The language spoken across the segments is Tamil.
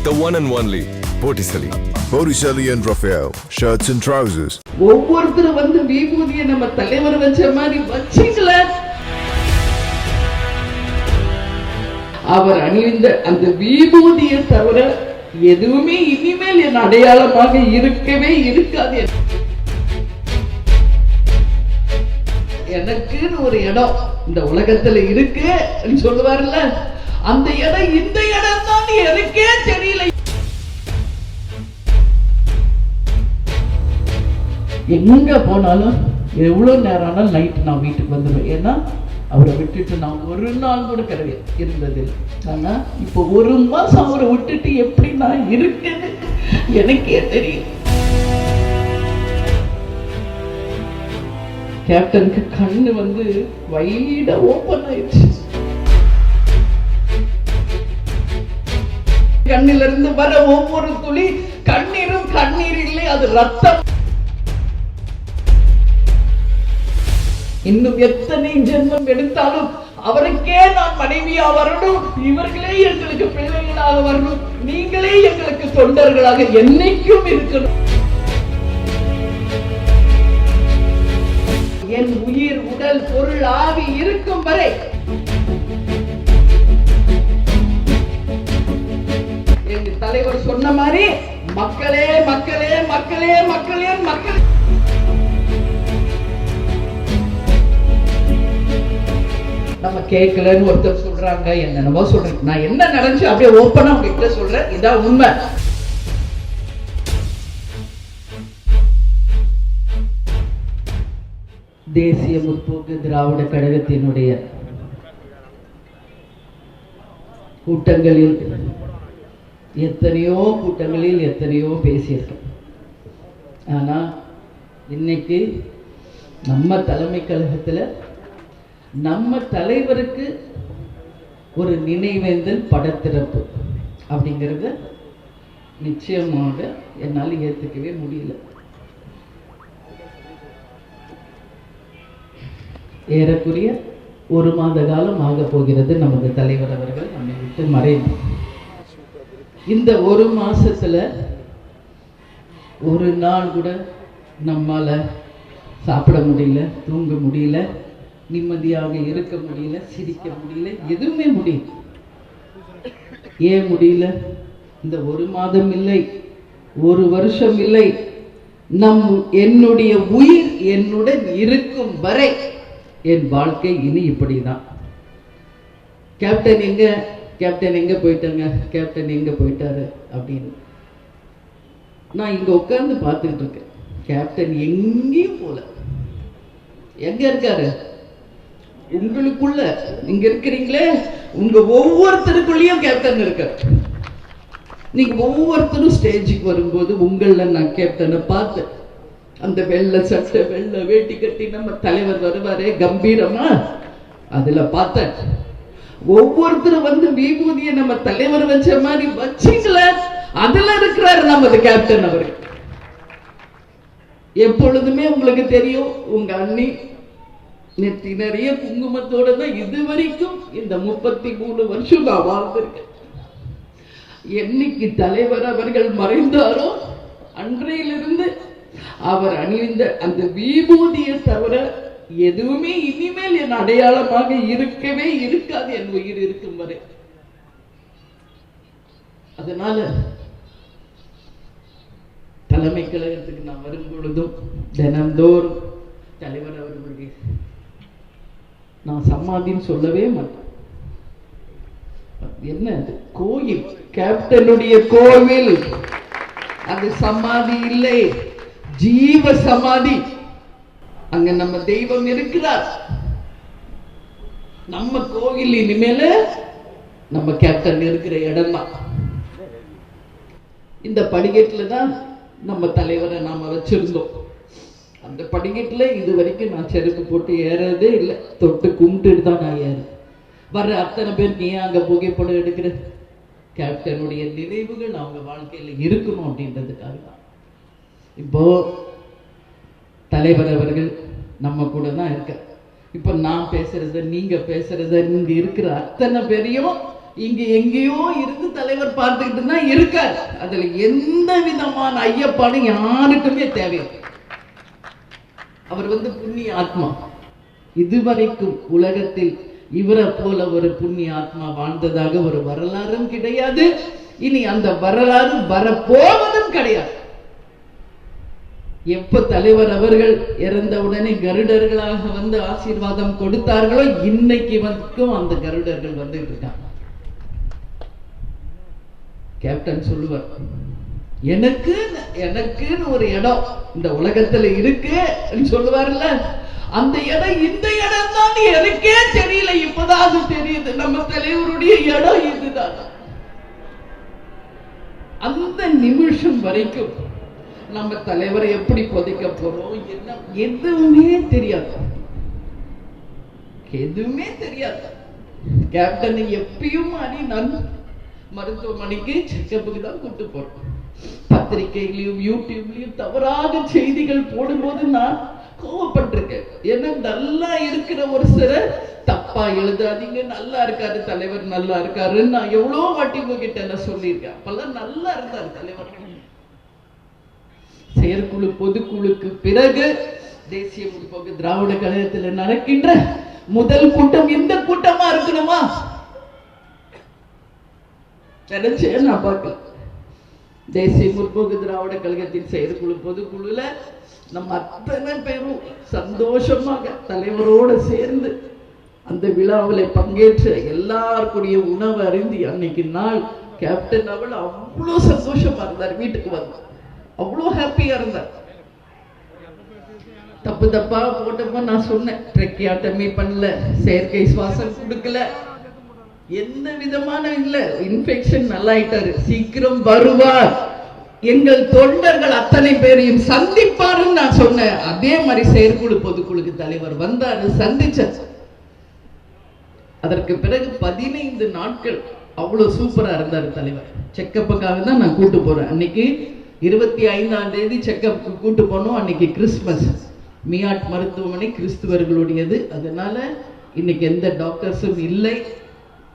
The one and only Botticelli. Botticelli and Raphael, shirts and trousers. ஒவ்வொருத்தரும் வந்து விபூதியை நம்ம தலைவர் வச்ச மாதிரி வச்சிக்கல. அவர் அணிந்த அந்த விபூதியை தவிர எதுவுமே இனிமேல் என் அடையாளமாக இருக்கவே இருக்காது. எனக்குன்னு ஒரு இடம் இந்த உலகத்துல இருக்கு சொல்லுவார்ல, அந்த இடம் இந்த இடம் தான் எனக்கே தெரியல. எங்க போனாலும் எவ்வளவு நேரம் ஆனாலும் நைட் நான் வீட்டுக்கு வந்துடுவேன். ஏன்னா அவரை விட்டுட்டு நான் ஒரு நாள் கூட இருந்தது. ஆனா இப்போ ஒரு மாசம் அவரை விட்டுட்டு எப்படி நான் இருக்கேன்னு எனக்கே தெரியும். கேப்டனுக்கு கண்ணு வந்து வைடா ஓபன் ஆயிடுச்சு. கண்ணில இருந்து வர ஒவ்வொரு துளி கண்ணீரும் கண்ணீர் இல்லை, அது ரத்தம். இன்னும் எத்தனை ஜென்மம் எடுத்தாலும் அவருக்கே நான் மனைவியா வரணும், இவர்களே எங்களுக்கு பிள்ளைகளாக வரணும், நீங்களே எங்களுக்கு தொண்டர்களாக என்னைக்கும் இருக்கணும். என் உயிர் உடல் பொருள் ஆவி இருக்கும் வரை எங்க தலைவர் சொன்ன மாதிரி மக்களே மக்களே மக்களே மக்களே மக்கள். நம்ம கேட்கலன்னு ஒருத்தர் சொல்றாங்க, என்னென்னமோ சொல்றேன். நான் என்ன நடந்துச்சு அப்படியே ஓப்பனா உங்ககிட்ட சொல்றேன், இதான் உண்மை. தேசிய முற்போக்கு திராவிட கழகத்தினுடைய கூட்டங்களில் எத்தனையோ பேசியிருக்கேன். ஆனா இன்னைக்கு நம்ம தலைமை கழகத்துல நம்ம தலைவருக்கு ஒரு நினைவேந்தல் படத்திறப்பு அப்படிங்கிறத நிச்சயமாக என்னால் ஏற்றுக்கவே முடியல. ஏறக்குறைய ஒரு மாத காலம் ஆக போகிறது நமது தலைவர் அவர்கள் நம்மை விட்டு மறைந்து. இந்த ஒரு மாசத்துல ஒரு நாள் கூட நம்மால சாப்பிட முடியல, தூங்க முடியல, நிம்மதியாக இருக்க முடியல, சிரிக்க முடியல, எதுவுமே முடியல. ஏன் முடியல? இந்த ஒரு மாதம் இல்லை, ஒரு வருஷம் இல்லை, என்னுடைய உயிர் என்னுடன் இருக்கும் வரை என் வாழ்க்கை இனி இப்படிதான். கேப்டன் எங்க போயிட்டாங்க, கேப்டன் எங்க போயிட்டாரு அப்படின்னு நான் இங்க உட்கார்ந்து பார்த்துக்கிட்டு இருக்கேன். கேப்டன் எங்கேயும் போல. எங்க இருக்காரு? உங்களுக்குள்ள நீங்க இருக்கிறீங்களே, உங்க ஒவ்வொருத்தருக்குள்ளேயும் கேப்டன் இருக்காரு. நீங்க ஒவ்வொருத்தரும் ஸ்டேஜுக்கு வரும்போது உங்கள நான் கேப்டனை பார்த்தேன். அந்த வெள்ளை சட்டை வெள்ளை வேட்டி கட்டி நம்ம தலைவர் வருவாரே கம்பீரமா, அதுல பார்த்தேன். ஒவ்வொருத்தரும் வந்து விபூதியை நம்ம தலைவர் வச்ச மாதிரி வச்சிக்கல, அதுல இருக்கிறாரு நமது கேப்டன் அவரு. எப்பொழுதுமே உங்களுக்கு தெரியும், உங்க அண்ணி நெத்தி நிறைய குங்குமத்தோட தான் இது வரைக்கும் இந்த 33 வருஷம் நான் வாழ்ந்திருக்கேன். என்னைக்கு தலைவர் அவர்கள் மறைந்தாரோ அன்றையிலிருந்து அவர் அணிந்த அந்த விபூதியை தவிர எதுவுமே இனிமேல் என் அடையாளமாக இருக்கவே இருக்காது, என் உயிர் இருக்கும் வரை. அதனால தலைமை கழகத்துக்கு நான் வரும் பொழுதும் தினந்தோறும் தலைவர் அவர்களுடைய நான் சமாதின்னு சொல்லவே மாட்டேன். என்ன அது? கோயில், கேப்டனுடைய கோவில். அது சமாதி இல்லை, ஜீவ சமாதி. அங்க நம்ம தெய்வம் இருக்கிறார். நம்ம கோவில் இனிமேல நம்ம கேப்டன் இருக்கிற இடம் தான். இந்த படிக்கட்டுல தான் நம்ம தலைவரை நாம வச்சிருந்தோம். அந்த படிக்கட்டுல இது வரைக்கும் நான் செருப்பு போட்டு ஏறதே இல்லை, தொட்டு கும்பிட்டு தான் நான் ஏறேன். வர்ற அத்தனை பேருக்கு ஏன் அங்க புகைப்படம் எடுக்கிற? கேப்டனுடைய நினைவுகள் அவங்க வாழ்க்கையில இருக்கணும் அப்படின்றதுக்காக தான். இப்போ தலைவர் அவர்கள் நம்ம கூட தான் இருக்க. இப்ப நான் பேசுறத, நீங்க பேசுறத, இங்க இருக்கிற அத்தனை பேரையும் இங்க எங்கேயோ இருந்து தலைவர் பார்த்துக்கிட்டு தான் இருக்கார். அதுல எந்த விதமான ஐயப்பாடும் யாருக்குமே தேவையில்லை. அவர் புண்ணிய ஆத்மா. இதுவரைக்கும் உலகத்தில் இவரை போல ஒரு புண்ணிய ஆத்மா வாழ்ந்ததாக ஒரு வரலாறும் கிடையாது. இனி அந்த வரலாறு வரப்போவதும் கிடையாது. எப்ப தலைவர் அவர்கள் இறந்த உடனே கருடர்களாக ஆசீர்வாதம் கொடுத்தார்களோ இன்னைக்கு அந்த கருடர்கள் வந்துட்டு இருக்காங்க. கேப்டன் சொல்லுவார், எனக்குன்னு ஒரு இடம் இந்த உலகத்துல இருக்கு சொல்லுவார்ல, அந்த இடம் இந்த இடம் தான் எனக்கே தெரியல, இப்பதான் அது தெரியுது. நம்ம தலைவருடைய இடம் இதுதான். அந்த நிமிஷம் வரைக்கும் நம்ம தலைவரை எப்படி புதைக்க போறோம் என்ன எதுவுமே தெரியாது. கேப்டன் எப்பயும் நான் மருத்துவமனைக்கு செக்கப்புக்கு தான் கூட்டு போறோம். பத்திரிகையிலையும் யூடியூப்லயும் தவறாக செய்திகள் போடும்போது நான் கோவப்பட்டிருக்கேன். ஏன்னா நல்லா இருக்கிற ஒரு சிலர் தப்பா எழுதாதீங்க, நல்லா இருக்காரு தலைவர், நல்லா இருக்காரு. நான் எவ்வளவு வாட்டி உங்ககிட்ட சொல்லியிருக்கேன். அப்பெல்லாம் நல்லா இருந்தாரு தலைவர். செயற்குழு பொதுக்குழுக்கு பிறகு தேசிய முற்போக்கு திராவிட கழகத்தில் நடக்கின்ற முதல் கூட்டம் இந்த கூட்டமா இருக்கணுமா நினைச்சேன் நான் பார்க்கல. தேசிய முற்போக்கு திராவிட கழகத்தின் செயற்குழு பொதுக்குழுல நம்ம அத்தனை பேரும் சந்தோஷமாக தலைவரோட சேர்ந்து அந்த விழாவில் பங்கேற்று எல்லாருக்குடைய உணவு அருந்தி அன்னைக்கு நாள் கேப்டன் அவள் அவ்வளோ சந்தோஷமா இருந்தார். வீட்டுக்கு வந்தார், அவ்வளோ ஹாப்பியா இருந்தார். தப்பு தப்பா போட்டப்ப நான் சொன்னேன், ட்ரெக்கியாட்டமே பண்ணல, செயற்கை சுவாசம் கொடுக்கல, எந்த விதமான இல்ல, இன்ஃபெக்ஷன் நல்லாயிட்டாரு, சீக்கிரம் வருவார், எங்கள் தொண்டர்கள் அத்தனை பேரையும் சந்திப்பாருன்னு நான் சொன்னேன். அதே மாதிரி செயற்குழு பொதுக்குழுக்கு தலைவர் வந்தாரு, சந்திச்சார். அதற்கு பிறகு 15 நாட்கள் அவ்வளவு சூப்பரா இருந்தாரு தலைவர். செக்கப்புக்காக தான் நான் கூட்டு போறேன். அன்னைக்கு 25ஆம் தேதி செக்கப்புக்கு கூட்டு போனோம். அன்னைக்கு கிறிஸ்துமஸ். மியாட் மருத்துவமனை கிறிஸ்துவர்களுடையது, அதனால இன்னைக்கு எந்த டாக்டர்ஸும் இல்லை.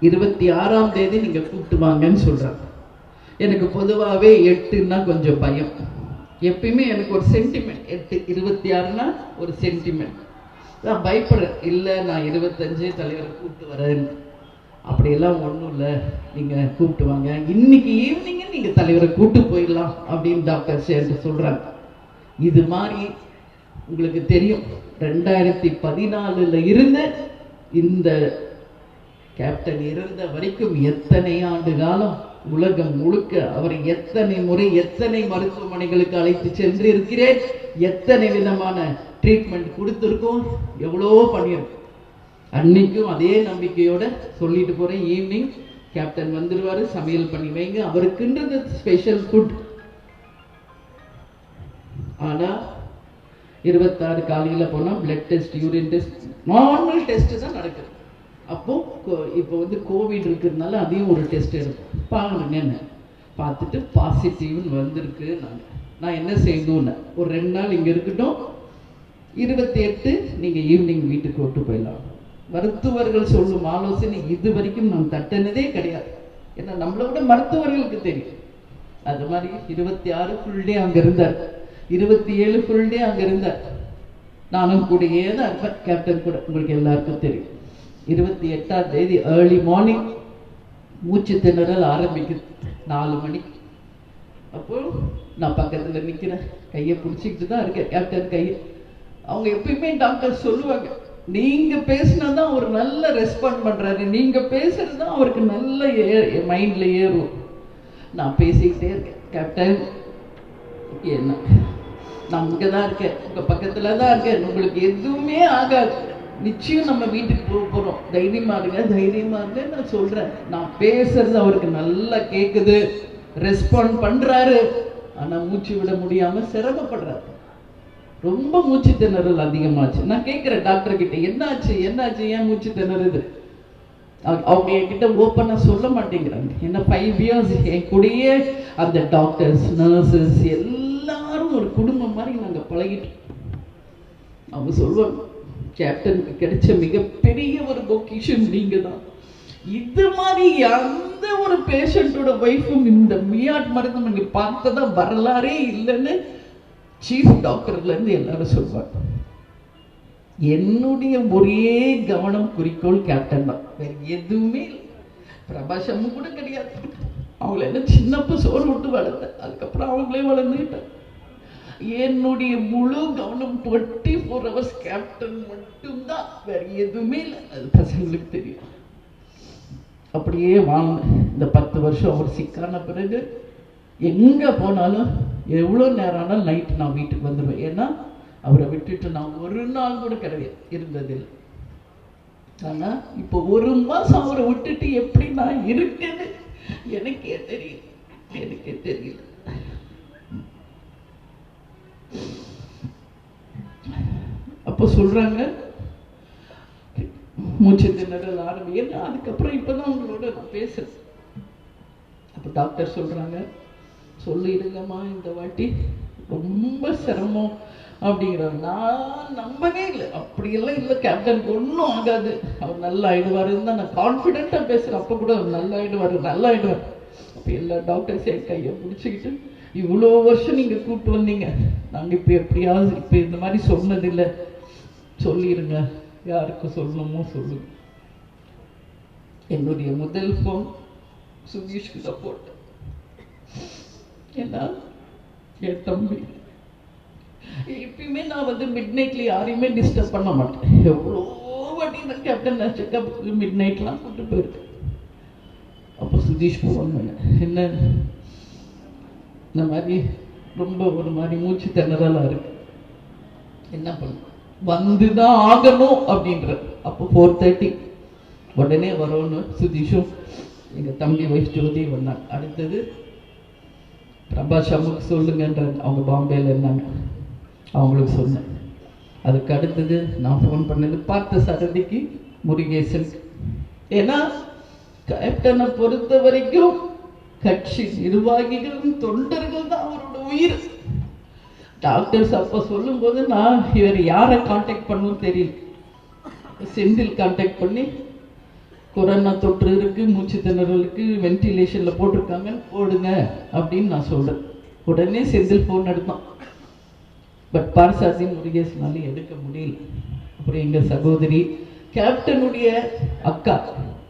26ஆம் தேதி நீங்க கூப்பிட்டு வாங்கன்னு சொல்றாங்க. எனக்கு பொதுவாகவே 8ன்னா கொஞ்சம் பயம். எப்பயுமே எனக்கு ஒரு சென்டிமெண்ட், 8 26னா ஒரு சென்டிமெண்ட். நான் பயப்படுறேன். இல்லை நான் 25 தலைவரை கூப்பிட்டு வரேன், அப்படியெல்லாம் ஒன்றும் இல்லை, நீங்கள் கூப்பிட்டு வாங்க, இன்னைக்கு ஈவினிங்கு நீங்கள் தலைவரை கூப்பிட்டு போயிடலாம் அப்படின்னு டாக்டர் சேர்ந்து சொல்கிறாங்க. இது மாதிரி உங்களுக்கு தெரியும், 2014 இருந்து இந்த கேப்டன் இறந்த வரைக்கும் எத்தனை ஆண்டு காலம் உலகம் முழுக்க அவர் எத்தனை முறை எத்தனை மருத்துவமனைகளுக்கு அழைத்து சென்று இருக்கிறேன், எத்தனை விதமான ட்ரீட்மெண்ட் கொடுத்துருக்கோம், எவ்வளோ பண்ணியிருக்கோம். அன்னைக்கும் அதே நம்பிக்கையோட சொல்லிட்டு போறேன், ஈவினிங் கேப்டன் வந்துடுவாரு, சமையல் பண்ணி வைங்க, அவருக்குன்றது ஸ்பெஷல் ஃபுட். ஆனா 26 காலையில போனா blood test, urine test, normal test தான் நடக்குது. அப்போ இப்போ கோவிட் இருக்கிறதுனால அதையும் ஒரு டெஸ்ட் எடுப்போம், பாருங்கன்னு பார்த்துட்டு பாசிட்டிவ்னு வந்திருக்கு. நான் என்ன செய்யணும்னு ஒரு 2 நாள் இங்கே இருக்கட்டும், 28 நீங்கள் ஈவினிங் வீட்டுக்கு விட்டு போயிடலாம். மருத்துவர்கள் சொல்லும் ஆலோசனை இது வரைக்கும் நான் தட்டினதே கிடையாது. ஏன்னா நம்மளை விட மருத்துவர்களுக்கு தெரியும். அது மாதிரி 26 ஃபுல் டே அங்கே இருந்தார், 27 ஃபுல் டே அங்கே இருந்தார். நானும் கூடயே தான் இருப்பேன், கேப்டன் கூட, உங்களுக்கு எல்லாருக்கும் தெரியும். 28ஆம் தேதி ஏர்லி மார்னிங் மூச்சு திணறல் ஆரம்பிக்குது 4 மணிக்கு. அப்போ நான் பக்கத்தில் நிற்கிறேன், கையை பிடிச்சிக்கிட்டு தான் இருக்கேன் கேப்டன் கையை. அவங்க எப்பயுமே டாக்டர் சொல்லுவாங்க, நீங்க பேசினாதான் அவர் நல்ல ரெஸ்பாண்ட் பண்றாரு, நீங்க பேசுறது தான் அவருக்கு நல்ல மைண்ட்ல ஏறும். நான் பேசிக்கிட்டே இருக்கேன், கேப்டன் என்ன நான் இங்கே தான் இருக்கேன், உங்க பக்கத்துல தான் இருக்கேன், உங்களுக்கு எதுவுமே ஆகாது, நிச்சயம் நம்ம வீட்டுக்கு போக போறோம், தைரியமா இருங்க தைரியமா இருங்க நான் சொல்றேன். நான் பேசுறது அவருக்கு நல்லா கேக்குது, ரெஸ்பாண்ட் பண்றாரு. ஆனா மூச்சு விட முடியாம சிரமப்படுறாரு, ரொம்ப மூச்சு திணறல் அதிகமாச்சு. நான் கேட்கிறேன் டாக்டர் கிட்ட, என்னாச்சு என்னாச்சு, ஏன் மூச்சு திணறுது? அவங்க என்கிட்ட ஓப்பனா சொல்ல மாட்டேங்கிறாங்க. என்ன 5 இயர்ஸ் என் கூடயே அந்த டாக்டர்ஸ், நர்சஸ் எல்லாரும் ஒரு குடும்பம் மாதிரி நாங்க பழகிட்டோம். அவங்க சொல்லுவாங்க, கேப்டனுக்கு கிடைச்ச மிகப்பெரிய ஒரு பொக்கிஷன் நீங்க தான், இது மாதிரி எந்த ஒரு பேஷண்டோட ஒய்ஃபும் இந்த மியாட் மருத்துவமனை பார்த்ததா வரலாறே இல்லைன்னு சீஃப் டாக்டர்ல இருந்து எல்லாரும் சொல்லுவாங்க. என்னுடைய ஒரே கவனம் குறிக்கோள் கேப்டன் தான், வேற எதுவுமே இல்லை. பிரபாஷம் கூட கிடையாது. அவங்கள என்ன சின்னப்ப சோறு விட்டு வளர்த்தேன், அதுக்கப்புறம் அவங்களே வளர்ந்துக்கிட்டேன். என்னுடைய முழு கவனம் 24 hours கேப்டன் மட்டும்தான், வேற எதுவுமே இல்லை. அது பசங்களுக்கு தெரியும். அப்படியே வாழ்ந்தேன். இந்த 10 வருஷம் அவர் சிக்கான பிறகு எங்க போனாலும் எவ்வளோ நேரம் ஆனாலும் நைட்டு நான் வீட்டுக்கு வந்துடுவேன். ஏன்னா அவரை விட்டுட்டு நான் ஒரு நாள் கூட கிடையாது இருந்ததில்லை. ஆனா இப்போ 1 மாசம் அவரை விட்டுட்டு எப்படி நான் இருக்கேன்னு எனக்கே தெரியல. அப்போ சொல்றாங்க மூச்சு திணறல் ஆரம்பிங்க. அதுக்கப்புறம் இப்பதான் உங்களோட நான் பேசுறேன். அப்போ டாக்டர் சொல்றாங்க, சொல்லிடுங்கம்மா இந்த வாட்டி ரொம்ப சிரமம் அப்படிங்கிறாங்க. நான் நம்பவே இல்லை, அப்படியெல்லாம் இல்லை, கேப்டனுக்கு ஒன்றும் ஆகாது, அவர் நல்லா ஆயிடுவாருன்னு தான் நான் கான்ஃபிடென்ட்டாக பேசுகிறேன். அப்போ கூட அவர் நல்லா ஆயிடுவார். அப்போ எல்லா டாக்டர்ஸையும் என் கையை பிடிச்சிக்கிட்டு, இவ்வளோ வருஷம் நீங்கள் கூப்பிட்டு வந்தீங்க, நாங்கள் இப்போ எப்படியாவது இப்போ இந்த மாதிரி சொன்னதில்லை, சொல்லிடுங்க, யாருக்கு சொல்லணுமோ சொல்லுங்க. என்னுடைய முதல் ஃபோன் சுதீஷ்க்கு தான் போட்டேன். ஏன்னா என் தம்பி எப்பயுமே நான் வந்து மிட் நைட்ல யாரையுமே டிஸ்டர்ப் பண்ண மாட்டேன். எவ்வளோ வாட்டி நான் கேப்டன் செக்கப்புக்கு மிட் நைட்லாம் கூப்பிட்டு போயிருக்கேன். அப்போ சுதீஷ் ஃபோன் பண்ணேன், என்ன இந்த மாதிரி ரொம்ப ஒரு மாதிரி மூச்சு திணறலா இருக்கு, என்ன பண்ண வந்துதான் ஆகணும் அப்படின்ற. அப்போ 4:30 உடனே வரோன்னு சுதீஷும் எங்க தம்பி வைஃப் ஜோதி வந்தாங்க. அடுத்தது பிரபாஷ் அம்முக்கு சொல்லுங்கன்ற, அவங்க பாம்பேல இருந்தாங்க, அவங்களுக்கு சொன்னேன். அதுக்கு அடுத்தது நான் ஃபோன் பண்ணது பார்த்த சாரதிக்கு, முருகேசன். ஏன்னா கேப்டனை பொறுத்த வரைக்கும் கட்சி நிர்வாகிகளும் தொண்டர்கள் தான் அவரோட உயிர். டாக்டர்ஸ் அப்போ சொல்லும் போது நான் இவர் யாரை கான்டாக்ட் பண்ணணும் தெரியல. செந்தில் கான்டாக்ட் பண்ணி கொரோனா தொற்று இருக்கு, மூச்சு திணறலுக்கு வென்டிலேஷன்ல போட்டிருக்காங்க, ஓடுங்க அப்படின்னு நான் சொல்றேன். உடனே செந்தில் ஃபோன் எடுத்தான். பட் பார்சாதி முருகேசனால எடுக்க முடியல. அப்புறம் எங்க சகோதரி கேப்டனுடைய அக்கா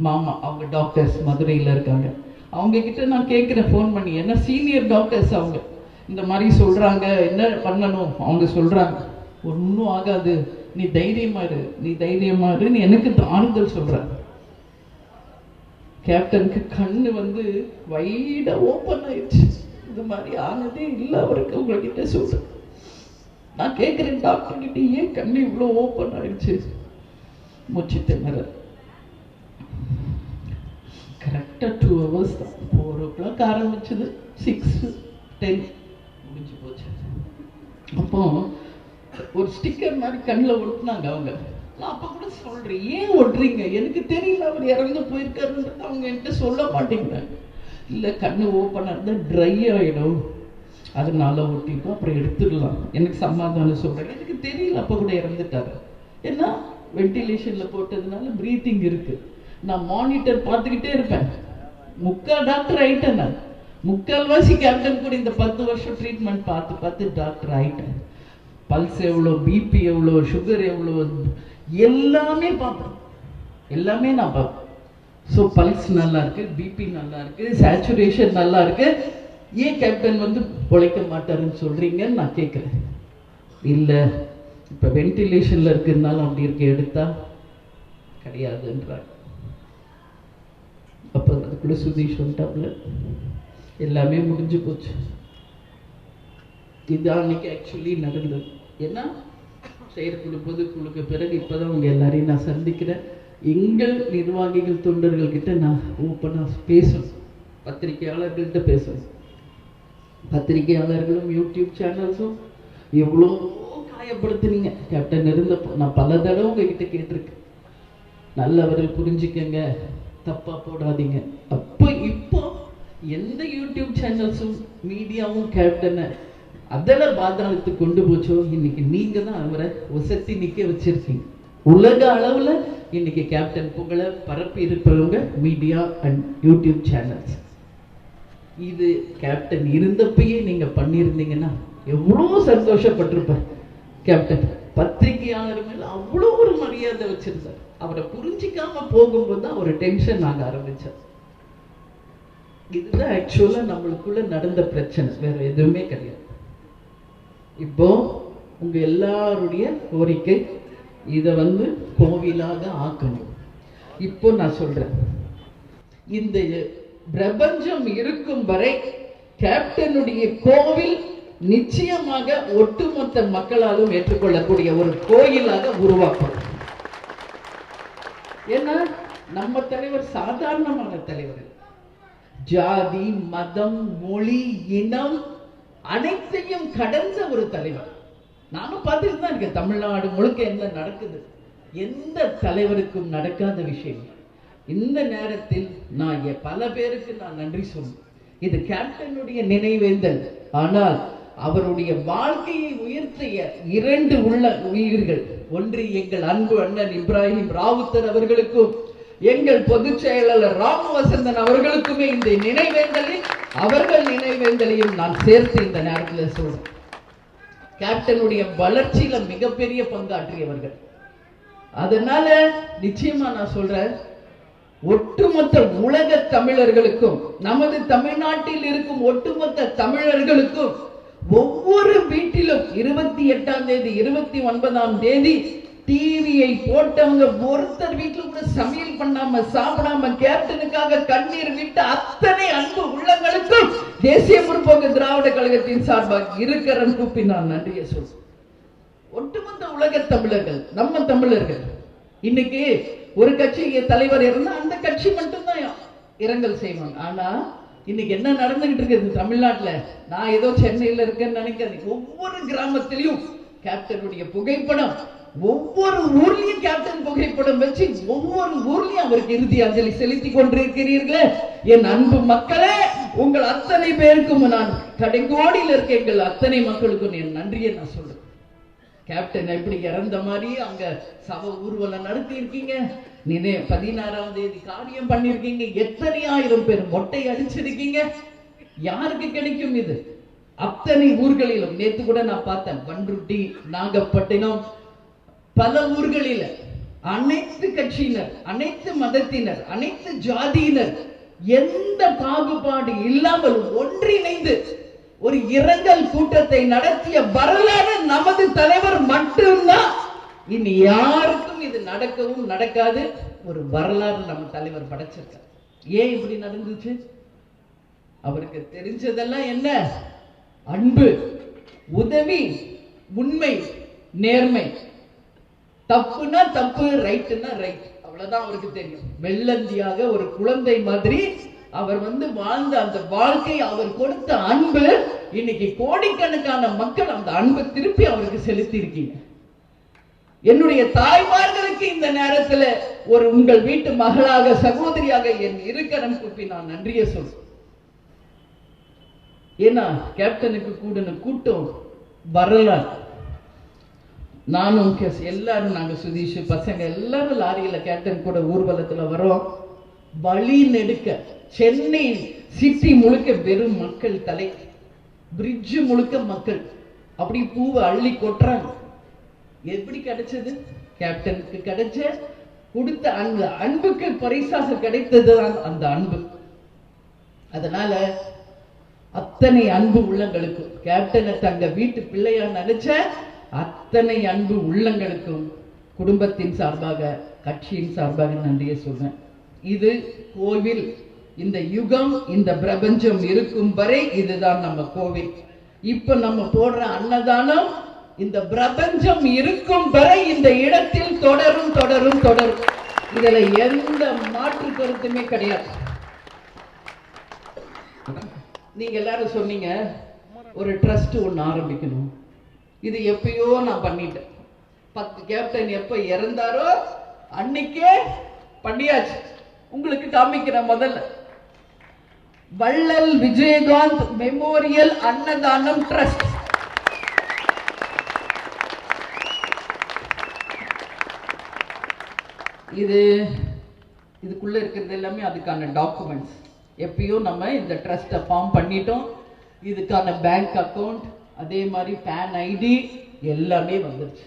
மாமா, அவங்க டாக்டர்ஸ் மதுரையில் இருக்காங்க, அவங்க கிட்ட நான் கேட்குறேன் ஃபோன் பண்ணி, ஏன்னா சீனியர் டாக்டர்ஸ் அவங்க, இந்த மாதிரி சொல்றாங்க, என்ன பண்ணணும். அவங்க சொல்றாங்க, ஒன்றும் ஆகாது, நீ தைரியமா இருன்னு எனக்கு ஆறுதல் சொல்றாங்க. கேப்டனுக்கு கண்ணு வந்து வைடா ஓப்பன் ஆயிடுச்சு. இந்த மாதிரி ஆனதே இல்லை அவருக்கு. உங்ககிட்ட சொல்றேன், நான் கேட்குறேன் டாக்டர் கிட்ட, ஏன் கண்ணு இவ்வளோ ஓப்பன் ஆயிடுச்சு? மூச்சு திணறல். கரெக்டாக 2 hours தான். 4 o'clock ஆரம்பிச்சது, 6:10 முடிஞ்சு போச்சு. அப்போ ஒரு ஸ்டிக்கர் மாதிரி கண்ணில் ஒட்டினாங்க அவங்க. நான் அப்போ கூட சொல்றேன், ஏன் ஒட்டுறீங்க? எனக்கு தெரியல அவர் இறந்து போயிருக்காருன்றது அவங்க என்கிட்ட சொல்ல மாட்டேங்கிறாங்க. இல்லை கண்ணு ஓப்பனாக இருந்தால் ட்ரை ஆகிடும், அதனால ஒட்டிக்கும், அப்புறம் எடுத்துடலாம். எனக்கு சமாதானம் சொல்கிறேன், எனக்கு தெரியல அப்போ கூட இறந்துட்டாரு. ஏன்னா வென்டிலேஷனில் போட்டதுனால ப்ரீத்திங் இருக்கு. நான் மானிட்டர் பார்த்துக்கிட்டே இருப்பேன். 3/4 டாக்டர் ஆயிட்டேன் நான். 3/4வாசி கேப்டன் கூட இந்த 10 வருஷம் ட்ரீட்மெண்ட் பார்த்து டாக்டர் ஆயிட்டேன். பல்ஸ் எவ்வளோ, பிபி எவ்வளோ, சுகர் எவ்வளோ, எல்லாமே பார்ப்பேன், எல்லாமே நான் பார்ப்பேன். ஸோ பல்ஸ் நல்லா இருக்கு, பிபி நல்லா இருக்கு, சேச்சுரேஷன் நல்லா இருக்கு. ஏன் கேப்டன் வந்து பொழைக்க மாட்டாருன்னு சொல்றீங்கன்னு நான் கேட்குறேன். இல்லை இப்போ வென்டிலேஷன்ல இருக்கிறதுனால அப்படி இருக்கு, எடுத்தா கிடையாதுன்றாங்க. அப்போ அதுக்குள்ள சுதீஷ் வந்துட்டாப்புல, எல்லாமே முடிஞ்சு போச்சு. இது அன்னைக்கு ஆக்சுவலி நடந்தது. ஏன்னா செயற்குழு பொதுக்குழுக்கு பிறகு இப்போதான் உங்க எல்லாரையும் நான் சந்திக்கிறேன். எங்கள் நிர்வாகிகள் தொண்டர்கள் கிட்ட நான் ஓப்பனாக பேசணும், பத்திரிகையாளர்கள்ட்ட பேசணும். பத்திரிகையாளர்களும் யூடியூப் சேனல்ஸும் எவ்வளோ காயப்படுத்துனீங்க கேப்டன் இருந்தப்போ. நான் பல தடவை உங்ககிட்ட கேட்டிருக்கேன், நல்லவர்கள் புரிஞ்சுக்கங்க, தப்பா போடாதீங்க. அப்போ இப்போ எந்த யூடியூப் சேனல்ஸும் மீடியாவும் கேப்டனை அதில் பாதாளத்துக்கு கொண்டு போச்சோ, இன்னைக்கு நீங்க தான் அவரை ஒசத்தி நிற்க வச்சிருக்கீங்க. உலக அளவுல இன்னைக்கு கேப்டன் புகழ பரப்பி இருப்பவங்க மீடியா அண்ட் யூடியூப் சேனல்ஸ். இது கேப்டன் இருந்தப்பயே நீங்க பண்ணியிருந்தீங்கன்னா எவ்வளோ சந்தோஷப்பட்டிருப்பார். கேப்டன் பத்திரிகையாளர் மேல அவ்வளோ ஒரு மரியாதை வச்சிருந்தார். அவரை புரிஞ்சிக்காம போகும்போது தான் ஒரு டென்ஷன் ஆக ஆரம்பிச்சார். இதுதான் ஆக்சுவலா நம்மளுக்குள்ள நடந்த பிரச்சனை, வேற எதுவுமே கிடையாது. இப்போ உங்க எல்லாருடைய கோரிக்கை இதை கோவிலாக ஆக்கணும். இப்போ நான் சொல்றேன், இந்த பிரபஞ்சம் இருக்கும் வரை கேப்டனுடைய கோவில் நிச்சயமாக ஒட்டுமொத்த மக்களாலும் ஏற்றுக்கொள்ளக்கூடிய ஒரு கோயிலாக உருவாக்கும். ஏன்னா நம்ம தலைவர் சாதாரணமான தலைவர், ஜாதி மதம் மொழி இனம் அனைத்தையும் கடந்த ஒரு தலைவர். நானும் பார்த்துட்டு தான் இருக்கேன் தமிழ்நாடு முழுக்க என்ன நடக்குது. எந்த தலைவருக்கும் நடக்காத விஷயம். இந்த நேரத்தில் நான் பல பேருக்கு நான் நன்றி சொல்றேன். இது கேப்டனுடைய நினைவேந்தல். ஆனால் அவருடைய வாழ்க்கையை உயர்த்திய 2 உயிர்கள், ஒன்று எங்கள் அன்பு அண்ணன் இப்ராஹிம் ராவுத்தர் அவர்களுக்கும் எங்கள் பொதுச் செயலாளர் ராமவசந்தன் அவர்களுக்குமே இந்த நினைவேந்தலில் அவர்கள் நினைவேந்தலையும் நான் சேர்த்து இந்த நேரத்தில் சொல்றேன். கேப்டனுடைய வளர்ச்சியில மிகப்பெரிய பங்காற்றியவர்கள். அதனால நிச்சயமா நான் சொல்றேன், ஒட்டுமொத்த உலக தமிழர்களுக்கும் நமது தமிழ்நாட்டில் இருக்கும் ஒட்டுமொத்த தமிழர்களுக்கும் ஒவ்வொரு வீட்டிலும் 28ஆம் தேதி 29ஆம் தேதி டிவியை போட்டவங்க ஒருத்தர் வீட்டுல கூட சமையல் பண்ணாம சாப்பிடாம கேப்டனுக்காக கண்ணீர் விட்டு அத்தனை அன்பு உள்ளங்களுக்கும் தேசிய முற்போக்கு திராவிட கழகத்தின் சார்பாக இருக்கரம் கூப்பி நான் நன்றியை சொல்றேன். ஒட்டுமொத்த உலக தமிழர்கள், நம்ம தமிழர்கள். இன்னைக்கு ஒரு கட்சி தலைவர் இருந்தா அந்த கட்சி மட்டும்தான் இரங்கல் செய்வாங்க. ஆனா இன்னைக்கு என்ன நடந்துகிட்டு இருக்குது தமிழ்நாட்டுல, நான் ஏதோ சென்னையில இருக்கேன்னு நினைக்கிறேன், ஒவ்வொரு கிராமத்திலையும் கேப்டனுடைய புகைப்படம், ஒவ்வொரு ஊர்லயும் கேப்டன் புகைப்படம் வச்சு ஒவ்வொரு ஊர்லயும் அவருக்கு இறுதி அஞ்சலி செலுத்தி கொண்டிருக்கிறீர்களே. என் அன்பு மக்களே, உங்கள் அத்தனை பேருக்கும் நான் கடைக்கோடியில் இருக்க எங்கள் அத்தனை மக்களுக்கும் என் நன்றியை நான் சொல்றேன். கேப்டன் எப்படி இறந்த மாதிரி அங்க சவ ஊர்வலம் நடத்தி இருக்கீங்க, 16ஆம் தேதி காரியம் பண்ணிருக்கீங்க, எத்தனை ஆயிரம் பேர் மொட்டை அடிச்சிருக்கீங்க. யாருக்கு கிடைக்கும் இது? அத்தனை ஊர்களிலும். நேத்து கூட நான் பார்த்தேன், பண்ருட்டி, நாகப்பட்டினம், பல ஊர்களில் அனைத்து கட்சியினர், அனைத்து மதத்தினர், அனைத்து ஜாதியினர் எந்த பாகுபாடு இல்லாமல் ஒன்றிணைந்து ஒரு இரங்கல் கூட்டத்தை நடத்திய வரலாறு நமது தலைவர் மட்டும்தான். இனி யாருக்கும் இது நடக்கவும் நடக்காது. ஒரு வரலாறு நம்ம தலைவர் படைச்சிருக்கார். ஏன் இப்படி நடந்துச்சு? அவருக்கு தெரிஞ்சதெல்லாம் என்ன? அன்பு, உதவி, உண்மை, நேர்மை. தப்புனா தப்பு, ரைட்டுனா ரைட், அவ்வளவுதான் அவருக்கு தெரியும். வெள்ளந்தியாக ஒரு குழந்தை மாதிரி அவர் வாழ்ந்த அந்த வாழ்க்கை, அவர் கொடுத்த அன்பு, இன்னைக்கு கோடிக்கணக்கான மக்கள் அந்த அன்பை திருப்பி அவருக்கு செலுத்தி இருக்கீங்க. என்னுடைய தாய்மார்களுக்கு இந்த நேரத்தில் ஒரு உங்கள் வீட்டு மகளாக, சகோதரியாக என் இருக்கரம் கூப்பி நான் நன்றியை சொல்றேன். ஏன்னா கேப்டனுக்கு கூடின கூட்டம் வரலாறு. நானும் எல்லாரும், நாங்க சுதீஷ் பசங்க எல்லாரும் லாரியில கேப்டன் கூட ஊர்வலத்துல வரோம். வழி நெடுக்க சென்னை சிட்டி முழுக்க வெறும் மக்கள், தலை பிரிட்ஜ் முழுக்க மக்கள் அப்படி பூவை அள்ளி கொட்டுறாங்க. எப்படி கிடைச்சது? கேப்டனுக்கு கிடைச்ச கொடுத்த அந்த அன்புக்கு பரிசாக கிடைத்ததுதான் அந்த அன்பு. அதனால அத்தனை அன்பு உள்ளங்களுக்கும், கேப்டனை தங்க வீட்டு பிள்ளையா நினைச்ச அத்தனை அன்பு உள்ளங்களுக்கும் குடும்பத்தின் சார்பாக, கட்சியின் சார்பாக நன்றியை சொல்றேன். இது கோவில். இந்த யுகம், இந்த பிரபஞ்சம் இருக்கும் வரை இதுதான் நம்ம கோவில். இப்ப நம்ம போடுற அன்னதானம் இந்த பிரபஞ்சம் இருக்கும் வரை இந்த இடத்தில் தொடரும் தொடரும் தொடரும். இதுல எந்த மாற்று கருத்துமே கிடையாது. நீங்க எல்லாரும் சொன்னீங்க ஒரு ட்ரஸ்ட் ஒண்ணு ஆரம்பிக்கணும். இது எப்பயோ நான் பண்ணிட்டேன். 10 கேப்டன் எப்ப இறந்தாரோ அன்னைக்கே பண்ணியாச்சு. உங்களுக்கு காமிக்கிறேன். முதல்ல வள்ளல் விஜயகாந்த் மெமோரியல் அன்னதானம் ட்ரஸ்ட். இதுக்குள்ள இருக்கிறது எல்லாமே அதுக்கான டாக்குமெண்ட்ஸ். எப்பயும் நம்ம இந்த ட்ரஸ்ட்டை ஃபார்ம் பண்ணிட்டோம். இதுக்கான பேங்க் அக்கௌண்ட், அதே மாதிரி பேன் ஐடி எல்லாமே வந்துருச்சு.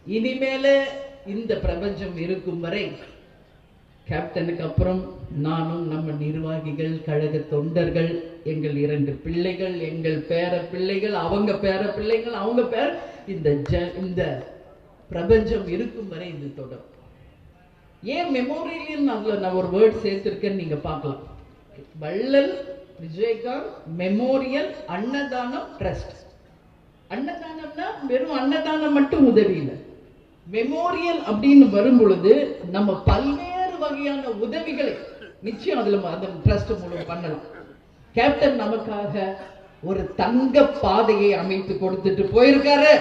இனிமேல இந்த பிரபஞ்சம் இருக்கும் வரை கேப்டனுக்கு அப்புறம் நானும், நம்ம நிர்வாகிகள், கழக தொண்டர்கள், எங்கள் 2 பிள்ளைகள், எங்கள் பேர பிள்ளைகள், அவங்க பேர பிள்ளைகள், அவங்க பேர், இந்த பிரபஞ்சம் இருக்கும் வரை இது தொடரும். ஏன் மெமோரியல் அதுல நான் ஒரு வேர்ட் சேர்த்திருக்கேன்னு நீங்க பார்க்கலாம். வள்ளல் விஜயகாந்த் மெமோரியல் அன்னதானம் ட்ரஸ்ட். அன்னதானம்னா வெறும் அன்னதானம் மட்டும் உதவி இல்லை. மெமோரியல் அப்படின்னு வரும் பொழுது நம்ம பல்வேறு வகையான உதவிகளை நிச்சயம் அதுல அந்த ட்ரஸ்ட் மூலம் பண்ணலாம். கேப்டன் நமக்காக ஒரு தங்க பாதையை அமைத்து கொடுத்துட்டு போயிருக்காரு.